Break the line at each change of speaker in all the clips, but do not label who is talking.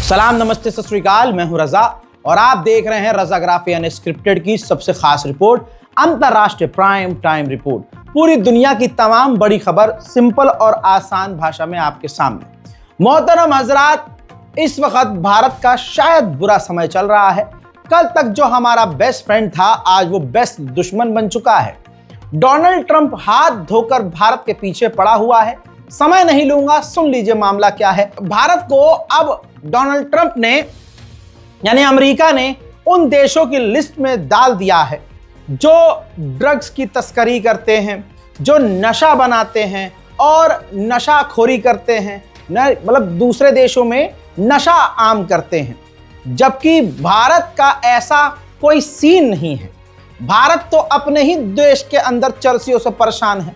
सलाम, नमस्ते, सत श्री अकाल। मैं हूं रजा और आप देख रहे हैं रजाग्राफी अनस्क्रिप्टेड की सबसे खास रिपोर्ट, अंतरराष्ट्रीय प्राइम टाइम रिपोर्ट। पूरी दुनिया की तमाम बड़ी खबर सिंपल और आसान भाषा में आपके सामने। मोहतरम हजरात, इस वक्त भारत का शायद बुरा समय चल रहा है। कल तक जो हमारा बेस्ट फ्रेंड था, आज वो बेस्ट दुश्मन बन चुका है। डोनाल्ड ट्रंप हाथ धोकर भारत के पीछे पड़ा हुआ है। समय नहीं लूंगा, सुन लीजिए मामला क्या है। भारत को अब डोनाल्ड ट्रंप ने यानी अमेरिका ने उन देशों की लिस्ट में डाल दिया है जो ड्रग्स की तस्करी करते हैं, जो नशा बनाते हैं और नशाखोरी करते हैं, मतलब दूसरे देशों में नशा आम करते हैं। जबकि भारत का ऐसा कोई सीन नहीं है। भारत तो अपने ही देश के अंदर चर्सियों से परेशान है,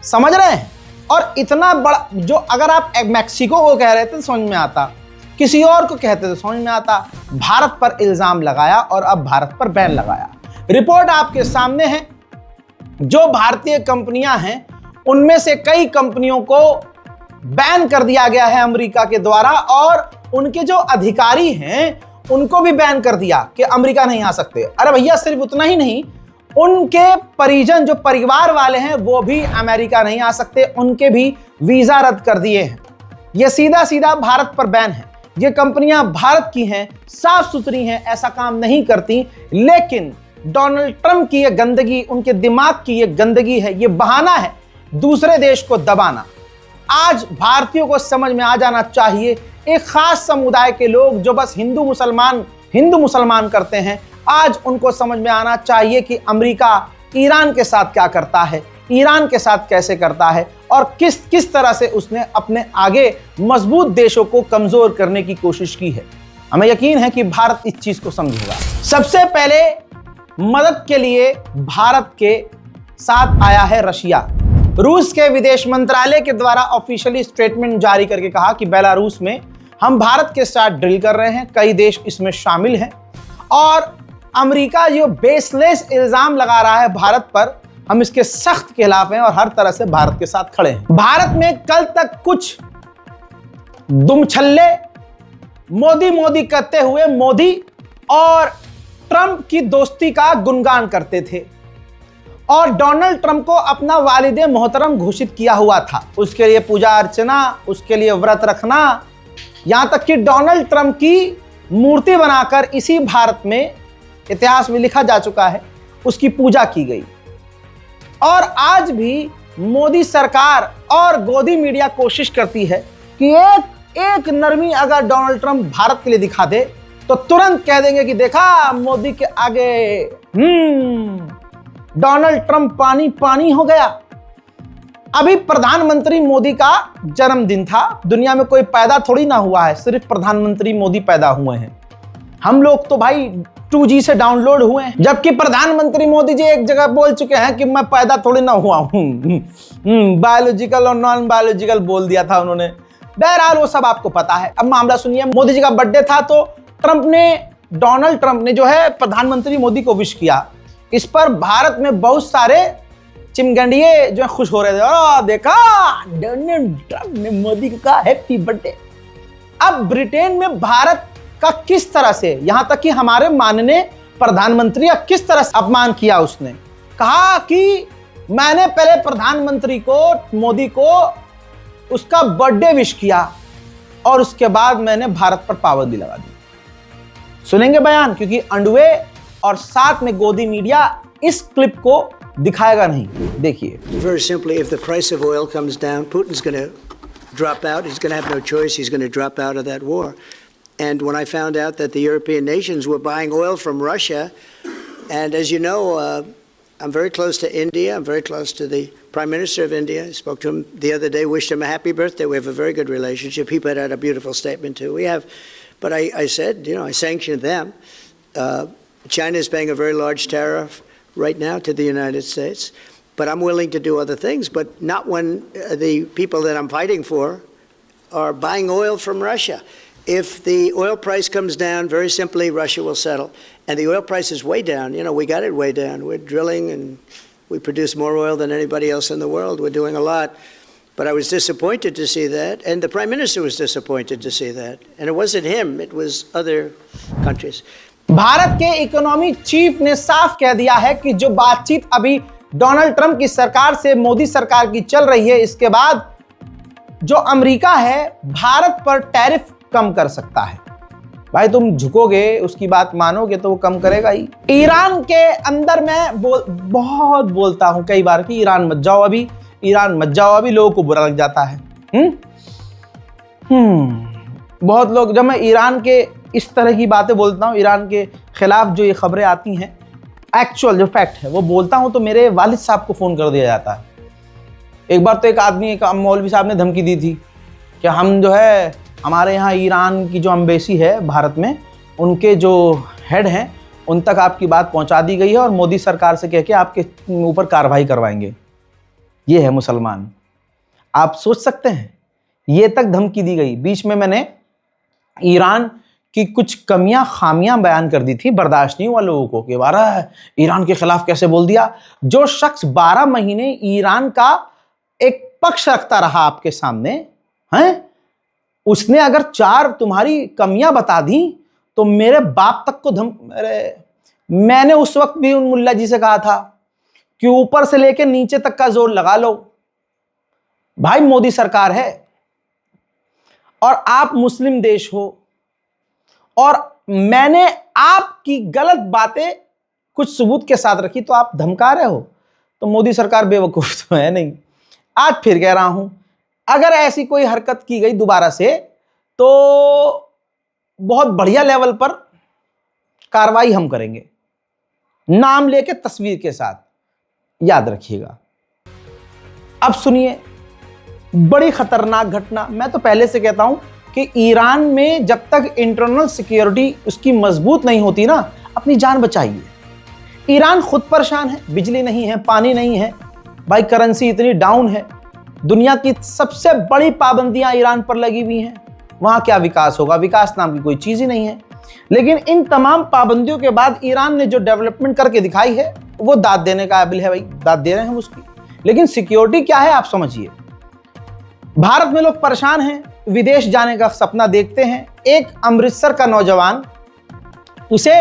समझ रहे हैं। और इतना बड़ा, जो अगर आप मैक्सिको को कह रहे थे समझ में आता, किसी और को कहते थे समझ में आता, भारत पर इल्जाम लगाया और अब भारत पर बैन लगाया। रिपोर्ट आपके सामने है। जो भारतीय कंपनियां हैं उनमें से कई कंपनियों को बैन कर दिया गया है अमेरिका के द्वारा, और उनके जो अधिकारी हैं उनको भी बैन कर दिया कि अमेरिका नहीं आ सकते। अरे भैया, सिर्फ उतना ही नहीं, उनके परिजन, जो परिवार वाले हैं, वो भी अमेरिका नहीं आ सकते, उनके भी वीजा रद्द कर दिए हैं। ये सीधा सीधा भारत पर बैन है। ये कंपनियां भारत की हैं, साफ सुथरी हैं, ऐसा काम नहीं करती, लेकिन डोनाल्ड ट्रंप की ये गंदगी, उनके दिमाग की ये गंदगी है, ये बहाना है दूसरे देश को दबाना। आज भारतीयों को समझ में आ जाना चाहिए, एक खास समुदाय के लोग जो बस हिंदू मुसलमान करते हैं, आज उनको समझ में आना चाहिए कि अमेरिका ईरान के साथ क्या करता है, ईरान के साथ कैसे करता है, और किस तरह से उसने अपने आगे मजबूत देशों को कमजोर करने की कोशिश की है। हमें यकीन है कि भारत इस चीज को समझेगा। सबसे पहले मदद के लिए भारत के साथ आया है रशिया। रूस के विदेश मंत्रालय के द्वारा ऑफिशियली स्टेटमेंट जारी करके कहा कि बेलारूस में हम भारत के साथ ड्रिल कर रहे हैं, कई देश इसमें शामिल हैं, और अमेरिका जो बेसलेस इल्जाम लगा रहा है भारत पर, हम इसके सख्त खिलाफ हैं और हर तरह से भारत के साथ खड़े हैं। भारत में कल तक कुछ दुमछल्ले मोदी करते हुए मोदी और ट्रंप की दोस्ती का गुणगान करते थे और डोनाल्ड ट्रंप को अपना वालिदे मोहतरम घोषित किया हुआ था। उसके लिए पूजा अर्चना, उसके लिए व्रत रखना, यहां तक कि डोनाल्ड ट्रंप की मूर्ति बनाकर इसी भारत में, इतिहास में लिखा जा चुका है, उसकी पूजा की गई। और आज भी मोदी सरकार और गोदी मीडिया कोशिश करती है कि एक नरमी अगर डोनाल्ड ट्रंप भारत के लिए दिखा दे तो तुरंत कह देंगे कि देखा मोदी के आगे डोनाल्ड ट्रंप पानी हो गया। अभी प्रधानमंत्री मोदी का जन्मदिन था। दुनिया में कोई पैदा थोड़ी ना हुआ है, सिर्फ प्रधानमंत्री मोदी पैदा हुए हैं। हम लोग तो भाई 2G से डाउनलोड हुए हैं, जबकि प्रधानमंत्री मोदी जी एक जगह बोल चुके हैं कि मैं पैदा थोड़ी ना हुआ हूं। बायोलॉजिकल और नॉन बायोलॉजिकल बोल दिया था उन्होंने। बहरहाल वो सब आपको पता है। अब मामला सुनिए। मोदी जी का बर्थडे था तो डोनाल्ड ट्रंप ने जो है प्रधानमंत्री मोदी को विश किया। इस पर भारत में बहुत सारे चिमगंडिये जो खुश हो रहे थे, देखा डोनाल्ड ट्रंप ने मोदी को कहा हैप्पी बर्थडे। अब ब्रिटेन में भारत का किस तरह से, यहां तक कि हमारे माननीय प्रधानमंत्री का किस तरह से अपमान किया। उसने कहा कि मैंने पहले प्रधानमंत्री को, मोदी को, उसका बर्थडे विश किया और उसके बाद मैंने भारत पर पाबंदी लगा दी। सुनेंगे बयान, क्योंकि अंडवे और साथ में गोदी मीडिया इस क्लिप को दिखाएगा नहीं। देखिए।
Very simply, if the price of oil comes down, Putin's going to drop out. He's going to have no choice. He's going to drop out of that war. And when I found out that the European nations were buying oil from Russia, and as you know, I'm very close to India. I'm very close to the Prime Minister of India. I spoke to him the other day, wished him a happy birthday. We have a very good relationship. He put out a beautiful statement too. We have, but I said, I sanctioned them. China is paying a very large tariff right now to the United States, but I'm willing to do other things, but not when the people that I'm fighting for are buying oil from Russia. If the oil price comes down, very simply, Russia will settle. And the oil price is way down. We got it way down. We're drilling and we produce more oil than anybody else in the world. We're doing a lot. But I was disappointed to see that, and the Prime Minister was disappointed to see that. And it wasn't him, it was other countries.
Bharat के economy chief ने साफ कह दिया है कि जो बातचीत अभी डोनाल्ड ट्रंप की सरकार से मोदी सरकार की चल रही है, इसके बाद जो अमेरिका है भारत पर टैरिफ कम कर सकता है। भाई तुम झुकोगे, उसकी बात मानोगे तो वो कम करेगा ही। ईरान के अंदर मैं बहुत बोलता हूं कई बार कि ईरान मत जाओ अभी, ईरान मत जाओ अभी, लोगों को बुरा लग जाता है। बहुत लोग, जब मैं ईरान के इस तरह की बातें बोलता हूं, ईरान के खिलाफ जो ये खबरें आती हैं, एक्चुअल जो फैक्ट है वो बोलता हूं, तो मेरे वालिद साहब को फोन कर दिया जाता है। एक बार तो एक आदमी, एक मौलवी साहब ने धमकी दी थी कि हम जो है, हमारे यहाँ ईरान की जो एम्बेसी है भारत में, उनके जो हेड हैं उन तक आपकी बात पहुंचा दी गई है और मोदी सरकार से कह के आपके ऊपर कार्रवाई करवाएंगे। ये है मुसलमान। आप सोच सकते हैं, ये तक धमकी दी गई। बीच में मैंने ईरान की कुछ कमियां खामियां बयान कर दी थी, बर्दाश्त नहीं हुआ लोगों को कि वारा ईरान के खिलाफ कैसे बोल दिया। जो शख्स 12 महीने ईरान का एक पक्ष रखता रहा आपके सामने हैं, उसने अगर 4 तुम्हारी कमियां बता दी तो मेरे बाप तक को मैंने उस वक्त भी उन मुल्ला जी से कहा था कि ऊपर से लेकर नीचे तक का जोर लगा लो। भाई मोदी सरकार है और आप मुस्लिम देश हो, और मैंने आपकी गलत बातें कुछ सबूत के साथ रखी तो आप धमका रहे हो, तो मोदी सरकार बेवकूफ तो है नहीं। आज फिर कह रहा हूं, अगर ऐसी कोई हरकत की गई दोबारा से तो बहुत बढ़िया लेवल पर कार्रवाई हम करेंगे, नाम लेके तस्वीर के साथ, याद रखिएगा। अब सुनिए, बड़ी खतरनाक घटना। मैं तो पहले से कहता हूं कि ईरान में जब तक इंटरनल सिक्योरिटी उसकी मजबूत नहीं होती ना, अपनी जान बचाइए। ईरान खुद परेशान है, बिजली नहीं है, पानी नहीं है, भाई करेंसी इतनी डाउन है, दुनिया की सबसे बड़ी पाबंदियां ईरान पर लगी हुई हैं। वहां क्या विकास होगा? विकास नाम की कोई चीज ही नहीं है। लेकिन इन तमाम पाबंदियों के बाद ईरान ने जो डेवलपमेंट करके दिखाई है वो दाद देने का काबिल है। भाई दाद दे रहे हैं उसकी, लेकिन सिक्योरिटी क्या है आप समझिए। भारत में लोग परेशान हैं, विदेश जाने का सपना देखते हैं। एक अमृतसर का नौजवान, उसे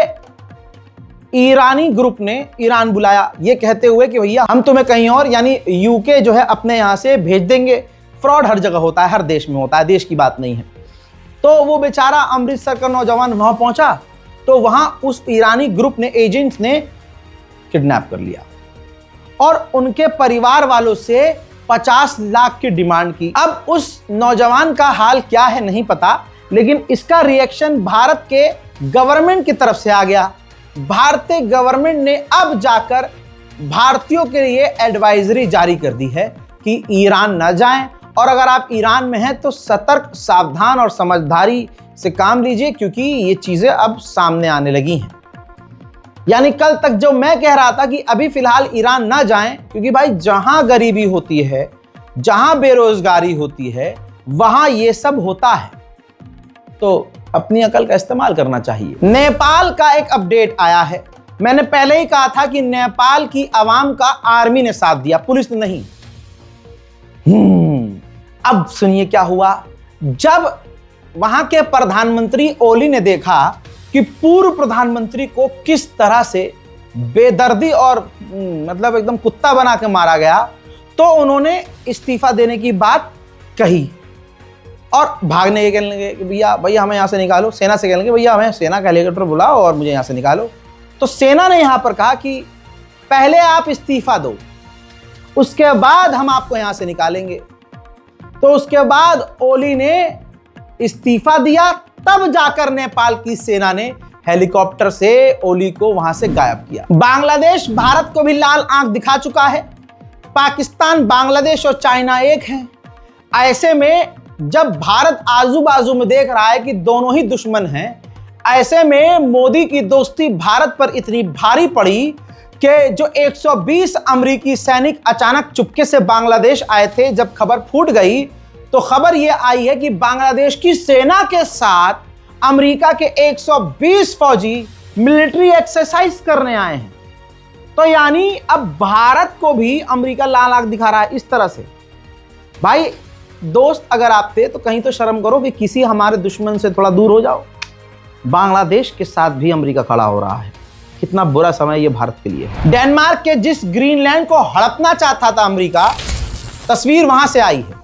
ईरानी ग्रुप ने ईरान बुलाया ये कहते हुए कि भैया हम तुम्हें कहीं और, यानी यूके जो है अपने यहां से भेज देंगे। फ्रॉड हर जगह होता है, हर देश में होता है, देश की बात नहीं है। तो वो बेचारा अमृतसर का नौजवान वहां पहुंचा तो वहां उस ईरानी ग्रुप ने, एजेंट्स ने किडनैप कर लिया और उनके परिवार वालों से 50 लाख की डिमांड की। अब उस नौजवान का हाल क्या है नहीं पता, लेकिन इसका रिएक्शन भारत के गवर्नमेंट की तरफ से आ गया। भारतीय गवर्नमेंट ने अब जाकर भारतीयों के लिए एडवाइजरी जारी कर दी है कि ईरान न जाएं, और अगर आप ईरान में हैं तो सतर्क, सावधान और समझदारी से काम लीजिए, क्योंकि ये चीजें अब सामने आने लगी हैं। यानी कल तक जो मैं कह रहा था कि अभी फिलहाल ईरान ना जाएं, क्योंकि भाई जहां गरीबी होती है, जहां बेरोजगारी होती है, वहां ये सब होता है। तो अपनी अकल का इस्तेमाल करना चाहिए। नेपाल का एक अपडेट आया है। मैंने पहले ही कहा था कि नेपाल की आवाम का आर्मी ने साथ दिया, पुलिस ने नहीं। अब सुनिए क्या हुआ। जब वहां के प्रधानमंत्री ओली ने देखा कि पूर्व प्रधानमंत्री को किस तरह से बेदर्दी और मतलब एकदम कुत्ता बना के मारा गया, तो उन्होंने इस्तीफा देने की बात कही और भागने के कहने लगे कि भैया हमें यहां से निकालो। सेना से कहने लगे भैया हमें सेना का हेलीकॉप्टर बुलाओ और मुझे यहां से निकालो। तो सेना ने यहां पर कहा कि पहले आप इस्तीफा दो, उसके बाद हम आपको यहां से निकालेंगे। तो उसके बाद ओली ने इस्तीफा दिया, तब जाकर नेपाल की सेना ने हेलीकॉप्टर से ओली को वहां से गायब किया। बांग्लादेश भारत को भी लाल आंख दिखा चुका है। पाकिस्तान, बांग्लादेश और चाइना एक हैं। ऐसे में जब भारत आजू बाजू में देख रहा है कि दोनों ही दुश्मन हैं, ऐसे में मोदी की दोस्ती भारत पर इतनी भारी पड़ी कि जो 120 अमेरिकी सैनिक अचानक चुपके से बांग्लादेश आए थे, जब खबर फूट गई तो खबर यह आई है कि बांग्लादेश की सेना के साथ अमेरिका के 120 फौजी मिलिट्री एक्सरसाइज करने आए हैं। तो यानी अब भारत को भी अमेरिका लाल आंख दिखा रहा है इस तरह से। भाई दोस्त अगर आप थे तो कहीं तो शर्म करो कि किसी हमारे दुश्मन से थोड़ा दूर हो जाओ। बांग्लादेश के साथ भी अमेरिका खड़ा हो रहा है। कितना बुरा समय ये भारत के लिए है। डेनमार्क के जिस ग्रीनलैंड को हड़पना चाहता था अमेरिका, तस्वीर वहां से आई है।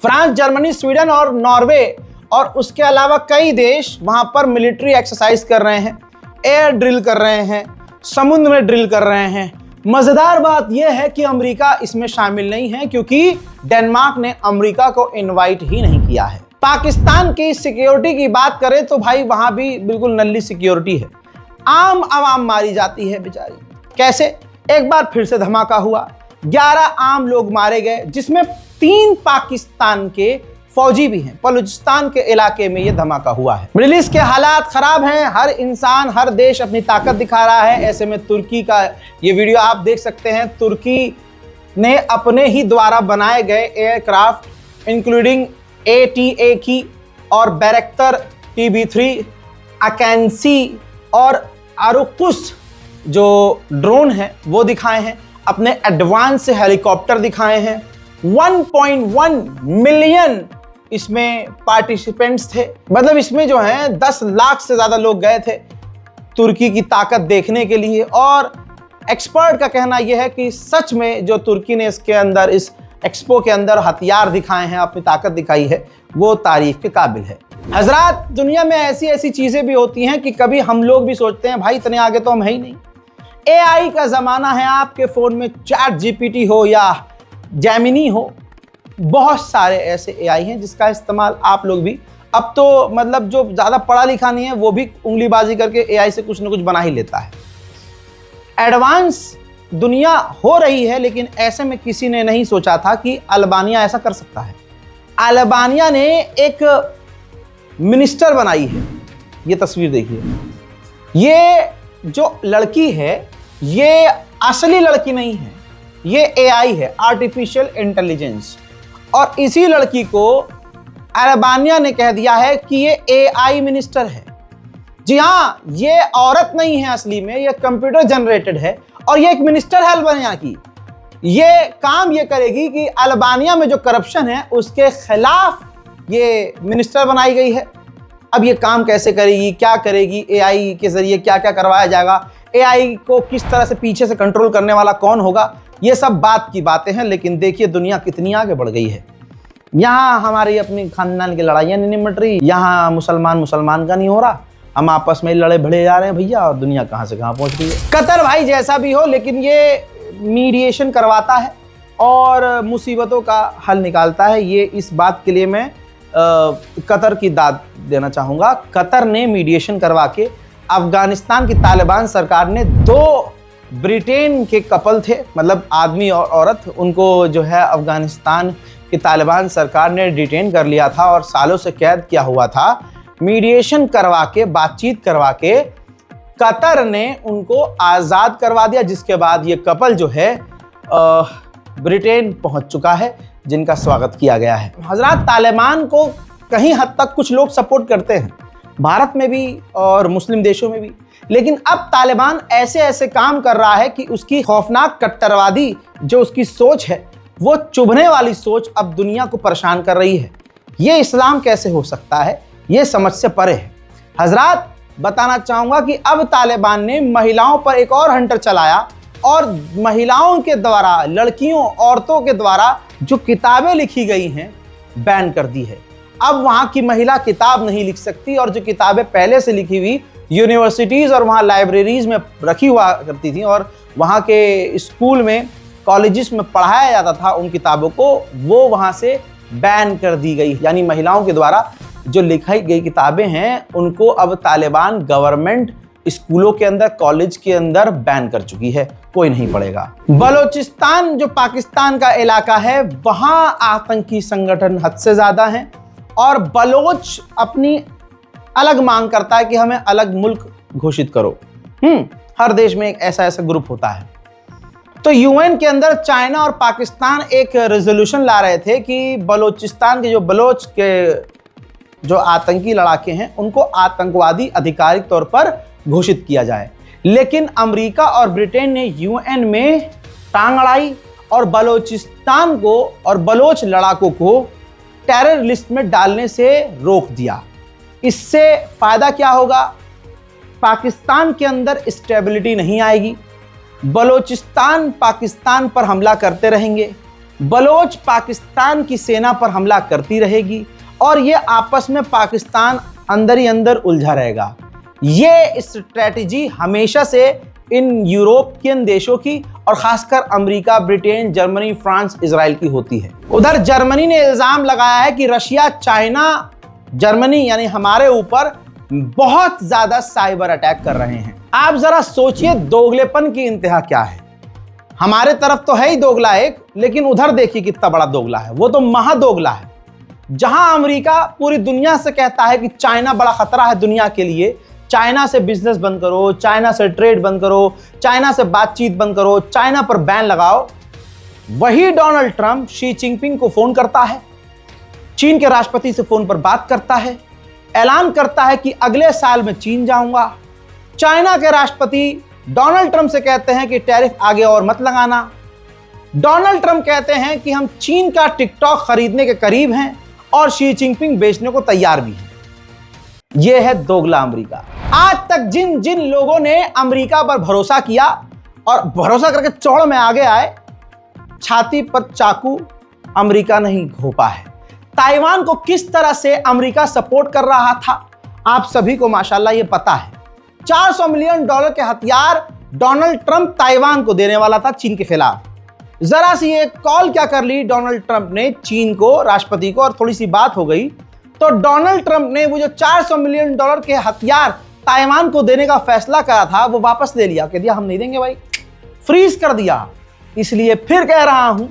फ्रांस, जर्मनी, स्वीडन और नॉर्वे और उसके अलावा कई देश वहां पर मिलिट्री एक्सरसाइज कर रहे हैं, एयर ड्रिल कर रहे हैं, समुद्र में ड्रिल कर रहे हैं। मजेदार बात यह है कि अमेरिका इसमें शामिल नहीं है, क्योंकि डेनमार्क ने अमेरिका को इनवाइट ही नहीं किया है। पाकिस्तान की सिक्योरिटी की बात करें तो भाई वहां भी बिल्कुल नल्ली सिक्योरिटी है। आम आवाम मारी जाती है बेचारी। कैसे? एक बार फिर से धमाका हुआ, 11 आम लोग मारे गए, जिसमें 3 पाकिस्तान के फौजी भी हैं। बलूचिस्तान के इलाके में यह धमाका हुआ है। मिडिल ईस्ट के हालात खराब हैं। हर इंसान, हर देश अपनी ताकत दिखा रहा है। ऐसे में तुर्की का ये वीडियो आप देख सकते हैं। तुर्की ने अपने ही द्वारा बनाए गए एयरक्राफ्ट इंक्लूडिंग AT-AQ और बैरक्टर TB3, अकैंसी और आरुकुस जो ड्रोन है वो दिखाए हैं। अपने एडवांस हेलीकॉप्टर दिखाए हैं। 1.1 मिलियन इसमें पार्टिसिपेंट्स थे। मतलब इसमें जो है 10 लाख से ज्यादा लोग गए थे तुर्की की ताकत देखने के लिए। और एक्सपर्ट का कहना यह है कि सच में जो तुर्की ने इसके अंदर, इस एक्सपो के अंदर हथियार दिखाए हैं, अपनी ताकत दिखाई है, वो तारीफ के काबिल है। हजरात, दुनिया में ऐसी ऐसी चीजें भी होती हैं कि कभी हम लोग भी सोचते हैं भाई इतने आगे तो हम है ही नहीं। AI का जमाना है। आपके फोन में ChatGPT हो या जेमिनी हो, बहुत सारे ऐसे AI हैं जिसका इस्तेमाल आप लोग भी, अब तो मतलब जो ज़्यादा पढ़ा लिखा नहीं है वो भी उंगलीबाजी करके AI से कुछ ना कुछ बना ही लेता है। एडवांस दुनिया हो रही है, लेकिन ऐसे में किसी ने नहीं सोचा था कि अल्बानिया ऐसा कर सकता है। अल्बानिया ने एक मिनिस्टर बनाई है। ये तस्वीर देखिए। ये जो लड़की है ये असली लड़की नहीं है, ये AI है, आर्टिफिशियल इंटेलिजेंस। और इसी लड़की को अल्बानिया ने कह दिया है कि ये AI मिनिस्टर है। जी हाँ, ये औरत नहीं है असली में, ये कंप्यूटर जनरेटेड है और ये एक मिनिस्टर है अल्बानिया की। ये काम ये करेगी कि अल्बानिया में जो करप्शन है उसके खिलाफ ये मिनिस्टर बनाई गई है। अब ये काम कैसे करेगी, क्या करेगी, AI के जरिए क्या क्या करवाया जाएगा, AI को किस तरह से पीछे से कंट्रोल करने वाला कौन होगा, ये सब बात की बातें हैं। लेकिन देखिए दुनिया कितनी आगे बढ़ गई है। यहाँ हमारी अपनी खानदान की लड़ाइयाँ नहीं निमट रही, यहाँ मुसलमान का नहीं हो रहा, हम आपस में लड़े भिड़े जा रहे हैं भैया, और दुनिया कहाँ से कहाँ पहुँच गई है। कतर भाई जैसा भी हो, लेकिन ये मीडिएशन करवाता है और मुसीबतों का हल निकालता है। ये इस बात के लिए मैं कतर की दाद देना चाहूँगा। कतर ने मीडिएशन करवा के अफगानिस्तान की तालिबान सरकार ने 2 ब्रिटेन के कपल थे, मतलब आदमी और औरत, उनको जो है अफगानिस्तान की तालिबान सरकार ने डिटेन कर लिया था और सालों से कैद किया हुआ था। मीडिएशन करवा के, बातचीत करवा के कतर ने उनको आज़ाद करवा दिया, जिसके बाद ये कपल जो है ब्रिटेन पहुंच चुका है, जिनका स्वागत किया गया है। हजरात, तालिबान को कहीं हद तक कुछ लोग सपोर्ट करते हैं, भारत में भी और मुस्लिम देशों में भी। लेकिन अब तालिबान ऐसे ऐसे काम कर रहा है कि उसकी खौफनाक कट्टरवादी जो उसकी सोच है, वो चुभने वाली सोच अब दुनिया को परेशान कर रही है। ये इस्लाम कैसे हो सकता है, ये समझ से परे है। हजरात, बताना चाहूँगा कि अब तालिबान ने महिलाओं पर एक और हंटर चलाया और महिलाओं के द्वारा, लड़कियों, औरतों के द्वारा जो किताबें लिखी गई हैं बैन कर दी है। अब वहाँ की महिला किताब नहीं लिख सकती, और जो किताबें पहले से लिखी हुई यूनिवर्सिटीज़ और वहाँ लाइब्रेरीज में रखी हुआ करती थी और वहाँ के स्कूल में, कॉलेजेस में पढ़ाया जाता था उन किताबों को, वो वहाँ से बैन कर दी गई। यानी महिलाओं के द्वारा जो लिखाई गई किताबें हैं उनको अब तालिबान गवर्नमेंट स्कूलों के अंदर, कॉलेज के अंदर बैन कर चुकी है, कोई नहीं पढ़ेगा। बलूचिस्तान जो पाकिस्तान का इलाका है, वहां आतंकी संगठन हद से ज्यादा हैं और बलोच अपनी अलग मांग करता है कि हमें अलग मुल्क घोषित करो। हर देश में एक ऐसा ग्रुप होता है। तो UN के अंदर चाइना और पाकिस्तान एक रेजोल्यूशन ला रहे थे कि बलूचिस्तान के जो बलोच के जो आतंकी लड़ाके हैं उनको आतंकवादी आधिकारिक तौर पर घोषित किया जाए। लेकिन अमेरिका और ब्रिटेन ने UN में टांग अड़ाई और बलोचिस्तान को और बलोच लड़ाकों को टेरर लिस्ट में डालने से रोक दिया। इससे फायदा क्या होगा? पाकिस्तान के अंदर स्टेबिलिटी नहीं आएगी, बलोचिस्तान पाकिस्तान पर हमला करते रहेंगे, बलोच पाकिस्तान की सेना पर हमला करती रहेगी और ये आपस में पाकिस्तान अंदर ही अंदर उलझा रहेगा। ये स्ट्रेटजी हमेशा से इन यूरोपियन देशों की और खासकर America, Britain, Germany, France, Israel की होती है। उधर जर्मनी ने इल्जाम लगाया है कि रशिया, चाइना, जर्मनी यानी हमारे ऊपर बहुत ज्यादा साइबर अटैक कर रहे हैं। आप जरा सोचिए दोगलेपन की इंतहा क्या है। हमारे तरफ तो है ही दोगला एक, लेकिन उधर देखिए कितना बड़ा दोगला है, वो तो महादोगला है। जहां अमेरिका पूरी दुनिया से कहता है कि चाइना बड़ा खतरा है दुनिया के लिए, चाइना से बिजनेस बंद करो, चाइना से ट्रेड बंद करो, चाइना से बातचीत बंद करो, चाइना पर बैन लगाओ, वही डोनाल्ड ट्रंप शी जिनपिंग को फोन करता है, चीन के राष्ट्रपति से फोन पर बात करता है, ऐलान करता है कि अगले साल में चीन जाऊंगा। चाइना के राष्ट्रपति डोनाल्ड ट्रंप से कहते हैं कि टैरिफ आगे और मत लगाना। डोनाल्ड ट्रंप कहते हैं कि हम चीन का टिकटॉक खरीदने के करीब हैं और शी जिनपिंग बेचने को तैयार भी हैं। यह है दोगला अमेरिका। आज तक जिन जिन लोगों ने अमेरिका पर भरोसा किया और भरोसा करके चौड़ में आगे आए, छाती पर चाकू अमेरिका नहीं घोंपा है। ताइवान को किस तरह से अमेरिका सपोर्ट कर रहा था, आप सभी को माशाल्लाह ये पता है। $400 मिलियन के हथियार डोनाल्ड ट्रंप ताइवान को देने वाला था चीन के खिलाफ। जरा सी एक कॉल क्या कर ली डोनाल्ड ट्रंप ने चीन को, राष्ट्रपति को, और थोड़ी सी बात हो गई तो डोनाल्ड ट्रंप ने वो जो $400 मिलियन के हथियार ताइवान को देने का फैसला करा था वो वापस ले लिया, कह दिया हम नहीं देंगे भाई, फ्रीज कर दिया। इसलिए फिर कह रहा हूं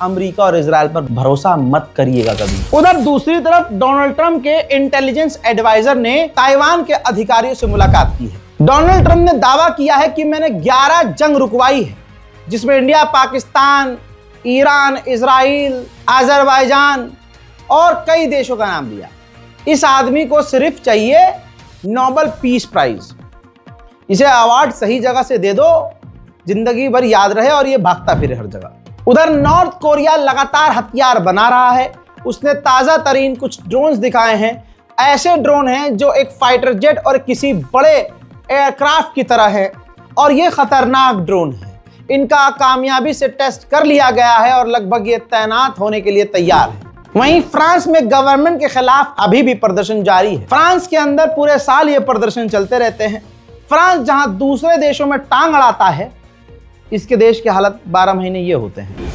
अमेरिका और इजराइल पर भरोसा मत करिएगा कभी। उधर दूसरी तरफ डोनाल्ड ट्रंप के इंटेलिजेंस एडवाइजर ने ताइवान के अधिकारियों से मुलाकात की है। डोनाल्ड ट्रंप ने दावा किया है कि मैंने 11 जंग रुकवाई है, जिसमें India, Pakistan, Iran, Israel, Azerbaijan और कई देशों का नाम लिया। इस आदमी को सिर्फ चाहिए नोबेल पीस प्राइज। इसे अवार्ड सही जगह से दे दो, जिंदगी भर याद रहे और ये भागता फिरे हर जगह। उधर नॉर्थ कोरिया लगातार हथियार बना रहा है। उसने ताजा तरीन कुछ ड्रोन्स दिखाए हैं। ऐसे ड्रोन हैं जो एक फाइटर जेट और किसी बड़े एयरक्राफ्ट की तरह है और ये खतरनाक ड्रोन है। इनका कामयाबी से टेस्ट कर लिया गया है और लगभग ये तैनात होने के लिए तैयार है। वहीं फ्रांस में गवर्नमेंट के खिलाफ अभी भी प्रदर्शन जारी है। फ्रांस के अंदर पूरे साल ये प्रदर्शन चलते रहते हैं। फ्रांस जहां दूसरे देशों में टांग अड़ाता है, इसके देश की हालत 12 महीने ये होते हैं।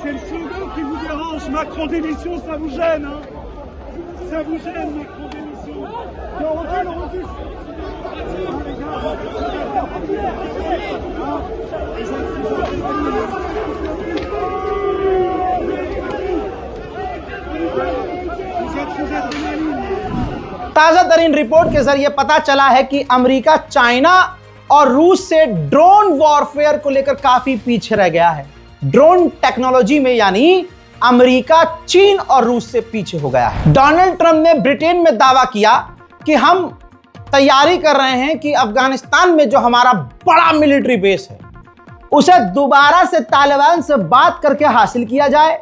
C'est le slogan qui vous dérange. Macron démission, ça vous gêne, hein? Ça vous gêne, Macron démission. Non, recule, recule.
ताजा तरीन रिपोर्ट के जरिए पता चला है कि अमेरिका चाइना और रूस से ड्रोन वॉरफेयर को लेकर काफी पीछे रह गया है। ड्रोन टेक्नोलॉजी में यानी अमेरिका चीन और रूस से पीछे हो गया है। डोनाल्ड ट्रंप ने ब्रिटेन में दावा किया कि हम तैयारी कर रहे हैं कि अफगानिस्तान में जो हमारा बड़ा मिलिट्री बेस है उसे दोबारा से तालिबान से बात करके हासिल किया जाए।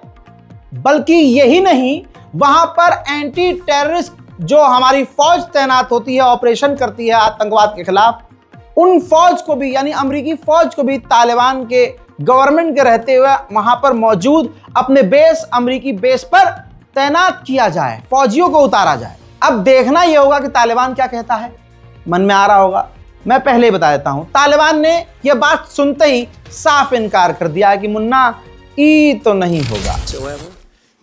बल्कि यही नहीं, वहां पर एंटी टेररिस्ट जो हमारी फौज तैनात होती है, ऑपरेशन करती है आतंकवाद के खिलाफ, उन फौज को भी यानी अमेरिकी फौज को भी तालिबान के गवर्नमेंट के रहते हुए वहां पर मौजूद अपने बेस, अमेरिकी बेस पर तैनात किया जाए, फौजियों को उतारा जाए। अब देखना यह होगा कि तालिबान क्या कहता है। मन में आ रहा होगा मैं पहले ही बता देता हूं, तालिबान ने यह बात सुनते ही साफ इनकार कर दिया कि मुन्ना ई तो नहीं होगा।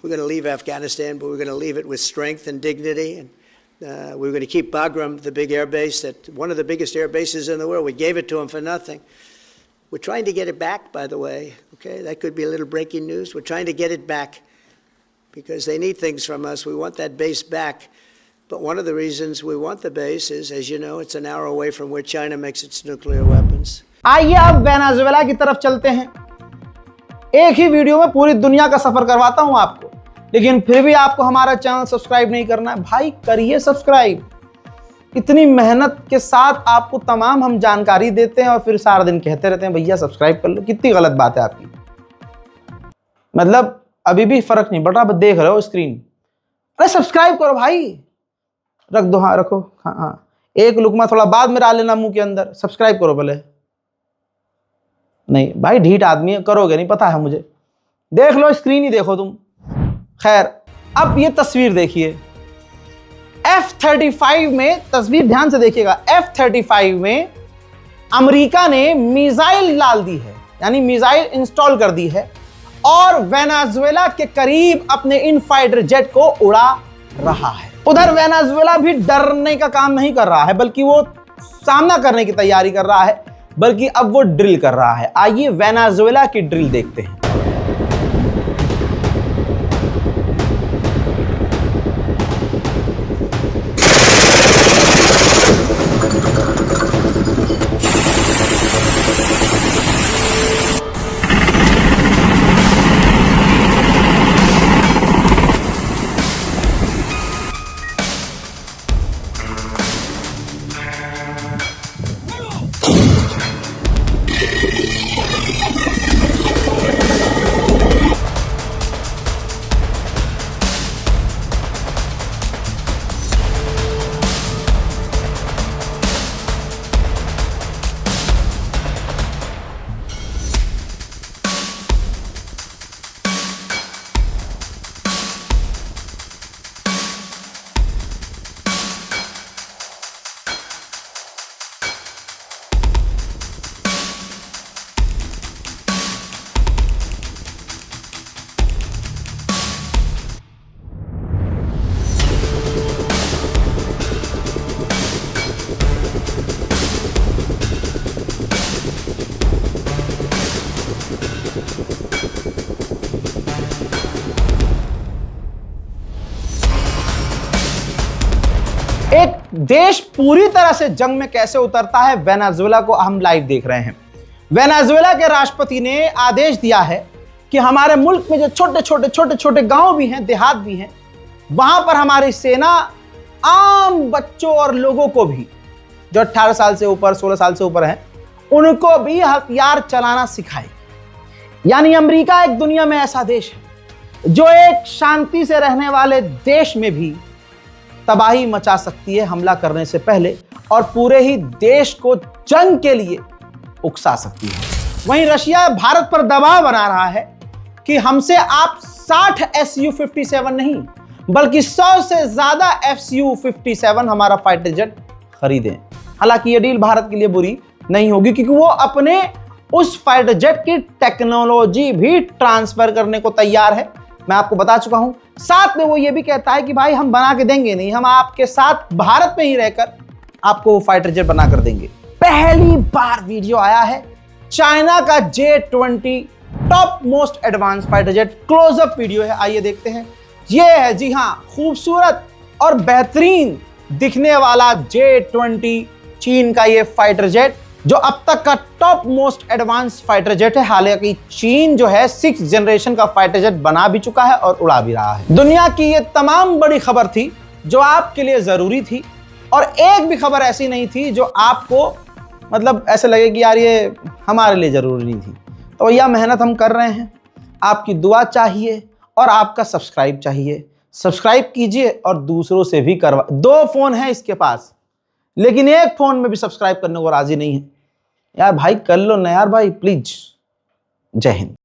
We're going to leave Afghanistan, but we're going to leave it with strength and dignity. And we're going to keep Bagram, the big air base, that one of the biggest air bases in the world. We gave it to them for nothing. We're trying to get it back, by the way. Okay, that could be a little breaking news. We're trying to get it back because they need things from us. We want that base back. But one of the reasons we want the base is, as you know, it's an hour away from where China makes its nuclear weapons.
आइए अब Venezuela की तरफ चलते हैं। एक ही video में पूरी दुनिया का सफर करवाता हूं आपको, लेकिन फिर भी आपको हमारा चैनल सब्सक्राइब नहीं करना है, भाई करिए सब्सक्राइब। इतनी मेहनत के साथ आपको तमाम हम जानकारी देते हैं और फिर सारा दिन कहते रहते हैं भैया सब्सक्राइब कर लो। कितनी गलत बात है आपकी। मतलब अभी भी फर्क नहीं पड़ रहा, बस देख रहे हो स्क्रीन। अरे सब्सक्राइब करो भाई, रख दो, हाँ रखो, हाँ एक लुकमा थोड़ा बाद में डाल लेना मुंह के अंदर। सब्सक्राइब करो पहले। नहीं भाई ढीठ आदमी है, करोगे नहीं, पता है मुझे। देख लो स्क्रीन ही देखो तुम। खैर अब ये तस्वीर देखिए F-35 में, तस्वीर ध्यान से देखिएगा। F-35 में अमेरिका ने मिसाइल डाल दी है, यानी मिसाइल इंस्टॉल कर दी है और वेनेजुएला के करीब अपने इन फाइटर जेट को उड़ा रहा है। उधर वेनेजुएला भी डरने का काम नहीं कर रहा है, बल्कि वो सामना करने की तैयारी कर रहा है, बल्कि अब वो ड्रिल कर रहा है। आइए वेनेजुएला की ड्रिल देखते हैं। एक देश पूरी तरह से जंग में कैसे उतरता है, वेनेजुएला को हम लाइव देख रहे हैं। वेनेजुएला के राष्ट्रपति ने आदेश दिया है कि हमारे मुल्क में जो छोटे छोटे गांव भी हैं, देहात भी हैं, वहां पर हमारी सेना आम बच्चों और लोगों को भी, जो 18 साल से ऊपर 16 साल से ऊपर हैं, उनको भी हथियार चलाना सिखाए। यानी अमेरिका एक दुनिया में ऐसा देश है जो एक शांति से रहने वाले देश में भी तबाही मचा सकती है हमला करने से पहले, और पूरे ही देश को जंग के लिए उकसा सकती है। वहीं रशिया भारत पर दबाव बना रहा है कि हमसे आप 60 Su-57 नहीं बल्कि 100 से ज्यादा Su-57 हमारा फाइटर जेट खरीदें। हालांकि यह डील भारत के लिए बुरी नहीं होगी, क्योंकि वो अपने उस फाइटर जेट की टेक्नोलॉजी भी ट्रांसफर करने को तैयार है। मैं आपको बता चुका हूं। साथ में वो ये भी कहता है कि भाई हम बना के देंगे नहीं, हम आपके साथ भारत में ही रहकर आपको फाइटर जेट बना कर देंगे। पहली बार वीडियो आया है चाइना का J-20 top most advanced fighter jet. Closeup video है, आइए देखते हैं। ये है, जी हां, खूबसूरत और बेहतरीन दिखने वाला J-20 चीन का ये फाइटर जेट, जो अब तक का top most advanced fighter jet है। हालांकि चीन जो है 6th जनरेशन का फाइटर जेट बना भी चुका है और उड़ा भी रहा है। दुनिया की ये तमाम बड़ी खबर थी जो आपके लिए जरूरी थी, और एक भी खबर ऐसी नहीं थी जो आपको मतलब ऐसे लगे कि यार ये हमारे लिए जरूरी नहीं थी। तो यह मेहनत हम कर रहे हैं, आपकी दुआ चाहिए और आपका सब्सक्राइब चाहिए। सब्सक्राइब कीजिए और दूसरों से भी करवा। 2 फोन है इसके पास, लेकिन एक फोन में भी सब्सक्राइब करने को राजी नहीं है। यार भाई कर लो ना यार भाई, प्लीज। जय हिंद।